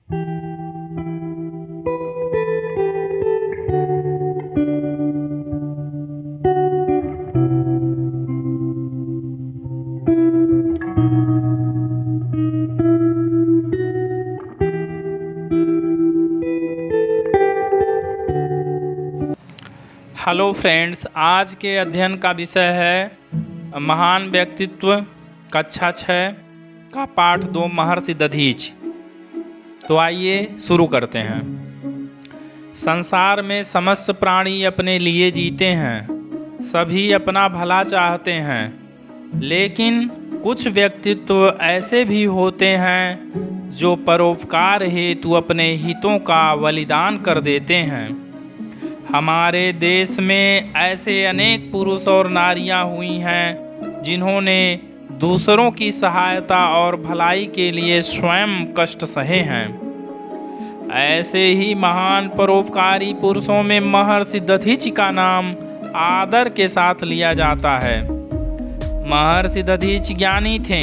Hello friends, आज के अध्ययन का विषय है महान व्यक्तित्व, कक्षा 6 का पाठ 2 महर्षि दधीच। तो आइए शुरू करते हैं। संसार में समस्त प्राणी अपने लिए जीते हैं, सभी अपना भला चाहते हैं, लेकिन कुछ व्यक्तित्व ऐसे भी होते हैं जो परोपकार हेतु अपने हितों का बलिदान कर देते हैं। हमारे देश में ऐसे अनेक पुरुष और नारियां हुई हैं जिन्होंने दूसरों की सहायता और भलाई के लिए स्वयं कष्ट सहे हैं। ऐसे ही महान परोपकारी पुरुषों में महर्षि दधीच का नाम आदर के साथ लिया जाता है। महर्षि दधीच ज्ञानी थे।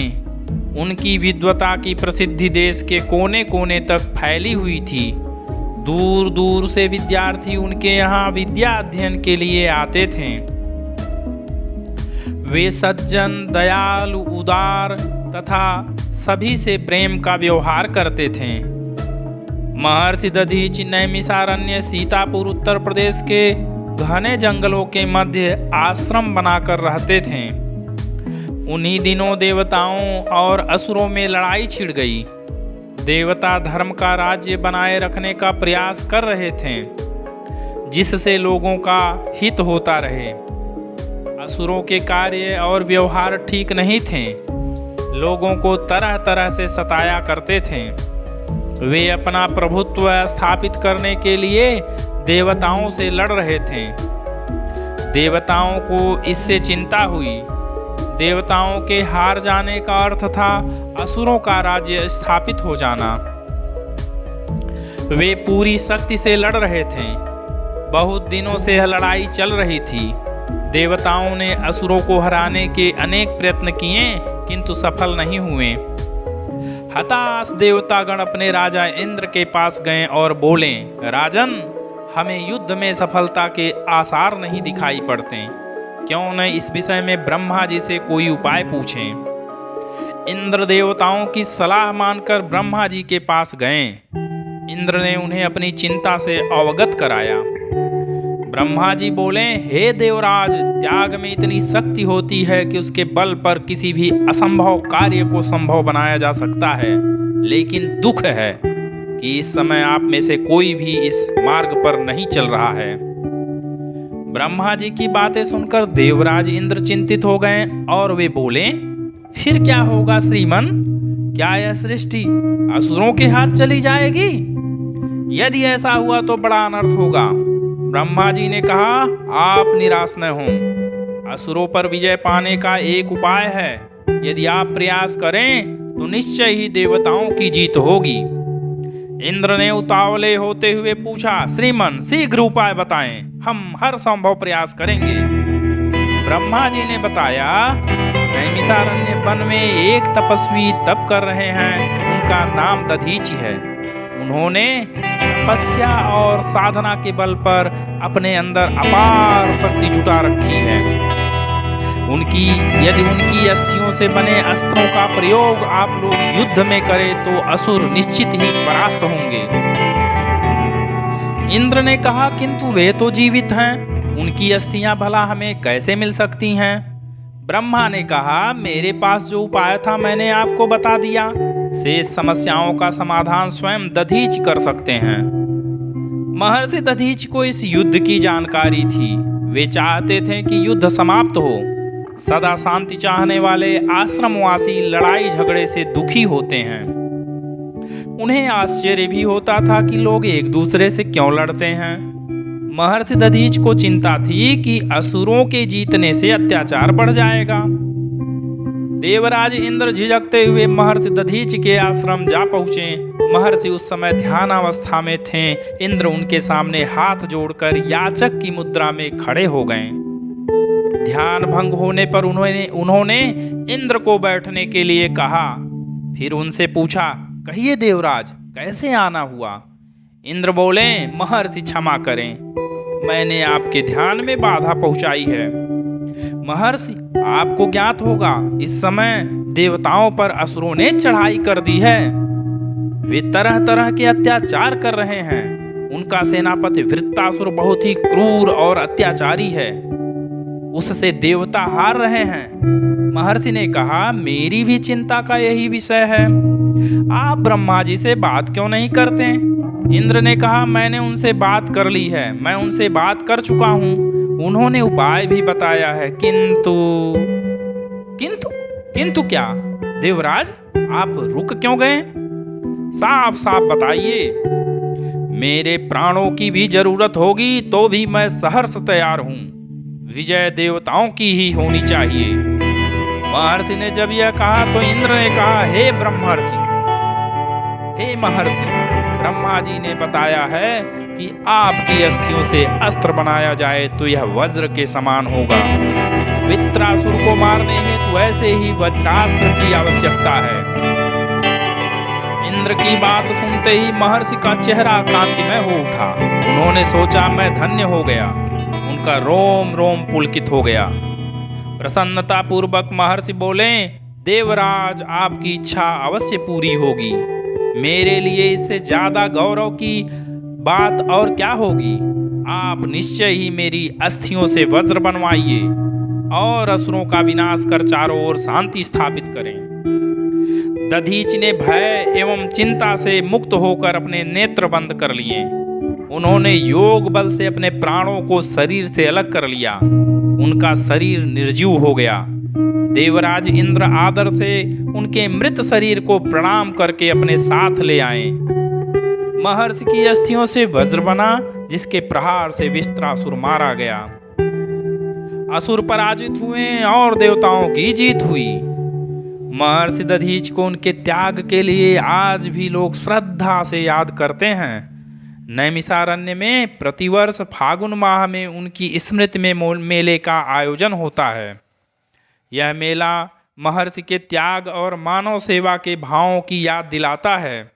उनकी विद्वता की प्रसिद्धि देश के कोने कोने तक फैली हुई थी। दूर दूर से विद्यार्थी उनके यहाँ विद्या अध्ययन के लिए आते थे। वे सज्जन, दयालु, उदार तथा सभी से प्रेम का व्यवहार करते थे। महर्षि दधीच नैमिषारण्य, सीतापुर, उत्तर प्रदेश के घने जंगलों के मध्य आश्रम बनाकर रहते थे। उन्हीं दिनों देवताओं और असुरों में लड़ाई छिड़ गई। देवता धर्म का राज्य बनाए रखने का प्रयास कर रहे थे, जिससे लोगों का हित होता रहे। असुरों के कार्य और व्यवहार ठीक नहीं थे। लोगों को तरह तरह से सताया करते थे। वे अपना प्रभुत्व स्थापित करने के लिए देवताओं से लड़ रहे थे। देवताओं को इससे चिंता हुई। देवताओं के हार जाने का अर्थ था असुरों का राज्य स्थापित हो जाना। वे पूरी शक्ति से लड़ रहे थे। बहुत दिनों से यह लड़ाई चल रही थी। देवताओं ने असुरों को हराने के अनेक प्रयत्न किए, किंतु सफल नहीं हुए। हताश देवतागण अपने राजा इंद्र के पास गए और बोले, राजन, हमें युद्ध में सफलता के आसार नहीं दिखाई पड़ते। क्यों न इस विषय में ब्रह्मा जी से कोई उपाय पूछें। इंद्र देवताओं की सलाह मानकर ब्रह्मा जी के पास गए। इंद्र ने उन्हें अपनी चिंता से अवगत कराया। ब्रह्मा जी बोले, हे देवराज, त्याग में इतनी शक्ति होती है कि उसके बल पर किसी भी असंभव कार्य को संभव बनाया जा सकता है। लेकिन दुख है कि इस समय आप में से कोई भी इस मार्ग पर नहीं चल रहा है। ब्रह्मा जी की बातें सुनकर देवराज इंद्र चिंतित हो गए और वे बोले, फिर क्या होगा श्रीमन? क्या यह सृष्टि असुरों के हाथ चली जाएगी? यदि ऐसा हुआ तो बड़ा अनर्थ होगा। ब्रह्मा जी ने कहा, आप निराश न हों। असुरों पर विजय पाने का एक उपाय है। यदि आप प्रयास करें तो निश्चय ही देवताओं की जीत होगी। इंद्र ने उतावले होते हुए पूछा, श्रीमन, शीघ्र उपाय बताएं, हम हर संभव प्रयास करेंगे। ब्रह्मा जी ने बताया, नैमिषारण्य वन में एक तपस्वी तप कर रहे हैं। उनका नाम दधीच है। उन्होंने तपस्या और साधना के बल पर अपने अंदर अपार शक्ति जुटा रखी है। यदि उनकी अस्थियों से बने अस्त्रों का प्रयोग आप लोग युद्ध में करें तो असुर निश्चित ही परास्त होंगे। इंद्र ने कहा, किंतु वे तो जीवित हैं, उनकी अस्थियां भला हमें कैसे मिल सकती हैं? ब्रह्मा ने कहा, मेरे पास जो उपाय था मैंने आपको बता दिया। शेष समस्याओं का समाधान स्वयं दधीच कर सकते हैं। महर्षि दधीच को इस युद्ध की जानकारी थी। वे चाहते थे कि युद्ध समाप्त हो। सदा शांति चाहने वाले आश्रमवासी लड़ाई झगड़े से दुखी होते हैं। उन्हें आश्चर्य भी होता था कि लोग एक दूसरे से क्यों लड़ते हैं। महर्षि दधीच को चिंता थी कि असुरों के जीतने से अत्याचार बढ़ जाएगा। देवराज इंद्र झिझकते हुए महर्षि दधीच के आश्रम जा पहुंचे। महर्षि उस समय ध्यानावस्था में थे। इंद्र उनके सामने हाथ जोड़कर याचक की मुद्रा में खड़े हो गए। ध्यान भंग होने पर उन्होंने इंद्र को बैठने के लिए कहा। फिर उनसे पूछा, कहिए देवराज, कैसे आना हुआ? इंद्र बोले, महर्षि क्षमा करें, मैंने आपके ध्यान में बाधा पहुंचाई है। महर्षि, आपको ज्ञात होगा इस समय देवताओं पर असुरों ने चढ़ाई कर दी है। वे तरह तरह के अत्याचार कर रहे हैं। उनका सेनापति वृत्तासुर बहुत ही क्रूर और अत्याचारी है। उससे देवता हार रहे हैं। महर्षि ने कहा, मेरी भी चिंता का यही विषय है। आप ब्रह्मा जी से बात क्यों नहीं करते? इंद्र ने कहा, मैंने उनसे बात कर ली है, मैं उनसे बात कर चुका हूँ। उन्होंने उपाय भी बताया है, किंतु किंतु किंतु क्या? देवराज, आप रुक क्यों गए? साफ साफ बताइए। मेरे प्राणों की भी जरूरत होगी तो भी मैं सहर्ष तैयार हूँ। विजय देवताओं की ही होनी चाहिए। महर्षि ने जब यह कहा तो इंद्र ने कहा, हे ब्रह्मर्षि, हे महर्षि, ब्रह्मा जी ने बताया है कि आपकी अस्थियों से अस्त्र बनाया जाए तो यह वज्र के समान होगा। वृत्रासुर को मारने हेतु ऐसे ही वज्रास्त्र की आवश्यकता है। इंद्र की बात सुनते ही महर्षि का चेहरा कांतिमय हो उठा। उन्होंने सोचा, मैं धन्य हो गया। उनका रोम रोम पुलकित हो गया। प्रसन्नता पूर्वक महर्षि बोले, देवराज, आपकी इच्छा अवश्य पूरी होगी। मेरे लिए इससे ज्यादा गौरव की बात और क्या होगी? आप निश्चय ही मेरी अस्थियों से वज्र बनवाइए और असुरों का विनाश कर चारों ओर शांति स्थापित करें। दधीच ने भय एवं चिंता से मुक्त होकर अपने नेत्र बंद कर लिए। उन्होंने योग बल से अपने प्राणों को शरीर से अलग कर लिया। उनका शरीर निर्जीव हो गया। देवराज इंद्र आदर से उनके मृत शरीर को प्रणाम करके अपने साथ ले आए। महर्षि की अस्थियों से वज्र बना, जिसके प्रहार से वृत्रासुर मारा गया। असुर पराजित हुए और देवताओं की जीत हुई। महर्षि दधीच को उनके त्याग के लिए आज भी लोग श्रद्धा से याद करते हैं। नैमिषारण्य में प्रतिवर्ष फागुन माह में उनकी स्मृति में मेले का आयोजन होता है। यह मेला महर्षि के त्याग और मानव सेवा के भावों की याद दिलाता है।